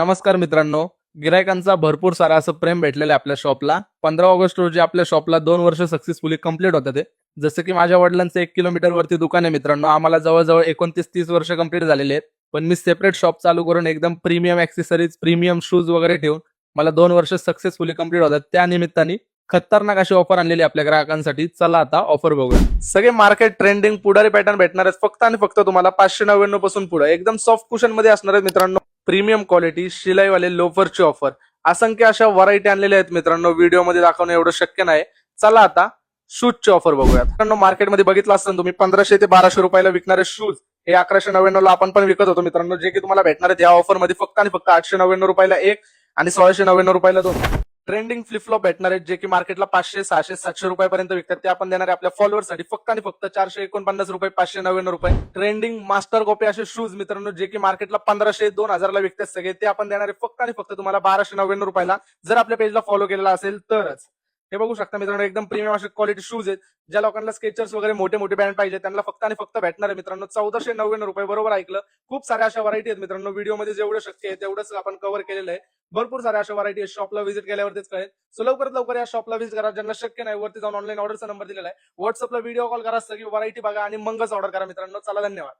नमस्कार मित्रांनो, गिरायकांचा भरपूर सारा असं प्रेम भेटलेलं आहे आपल्या शॉपला. 15 ऑगस्ट रोजी आपल्या शॉपला 2 वर्ष सक्सेसफुली कंप्लीट होतात आहे. जसं की माझ्या वडिलांचं 1 किलोमीटर वरती दुकान आहे मित्रांनो. आम्हाला जवळ-जवळ 29-30 वर्ष कंप्लीट झालेली आहेत. पण मी सेपरेट शॉप चालू करून एकदम प्रीमियम ॲक्सेसरीज, प्रीमियम शूज वगैरे ठेवून मला 2 वर्ष सक्सेसफुली कंप्लीट होतात. त्या निमित्ताने खतरनाक अशी ऑफर आणलेली आहे आपल्या ग्राहकांसाठी. चला आता ऑफर बघूया. सगळे मार्केट ट्रेंडिंग पुढारी पॅटर्न भेटणार आहेत फक्त आणि फक्त तुम्हाला 599 पासून पुढे. एकदम सॉफ्ट कुशन मध्ये असणार आहेत मित्रांनो. प्रीमियम क्वालिटी शिलाईवाले लोफरची ऑफर. असंख्य अशा व्हरायटी आणलेल्या आहेत मित्रांनो. व्हिडिओमध्ये दाखवणं एवढं शक्य नाही. चला आता शूजची ऑफर बघूयात. मित्रांनो मार्केटमध्ये बघितलं असतं तुम्ही 1500 ते 1200 रुपयाला विकणारे शूज हे 1199 ला आपण पण विकत होतो मित्रांनो. जे की तुम्हाला भेटणार आहेत या ऑफर मध्ये फक्त आणि फक्त 899 रुपयाला एक आणि 1699 रुपयाला दोन. ट्रेंडिंग फ्लिपफ्लॉप भेटणार आहेत जे की मार्केटला 500, 600, 700 रुपयापर्यंत विकतात. ते आपण देणार आहे आपल्या फॉलोअर्ससाठी फक्त आणि फक्त 449 रुपये, 599 रुपये. ट्रेंडिंग मास्टर कॉपी असे शूज मित्रांनो जे की मार्केटला 1500, 2000 ला विकतात सगळे. ते आपण देणार आहे फक्त आणि फक्त तुम्हाला 1299 रुपयाला जर आपल्या पेजला फॉलो केलेला असेल तरच. हे बघू शकता मित्रांनो एकदम प्रीमियम असे क्वालिटी शूज आहेत. ज्या लोकांना स्केचर्स वगैरे मोठे मोठे ब्रँड पाहिजे त्यांना फक्त आणि फक्त भेटणार आहे मित्रांनो 1499 रुपये. बरोबर ऐकलं. खूप साऱ्या अशा व्हरायटी आहेत मित्रांनो. व्हिडिओमध्ये जेवढं शक्य आहे तेवढंच आपण कव्हर केलेलं आहे. भरपूर साऱ्या अशा व्हरायटी आहेत. शॉपला व्हिजिट केल्यावरतीच कळेल. सो लवकरात लवकर या शॉपला व्हिजिट करा. ज्यांना शक्य नाही वरती जाऊन ऑनलाईन ऑर्डरचा नंबर दिलेला आहे. व्हॉट्सअपला व्हिडिओ कॉल करा, सगळी व्हरायटी बघा आणि मगच ऑर्डर करा मित्रांनो. चला धन्यवाद.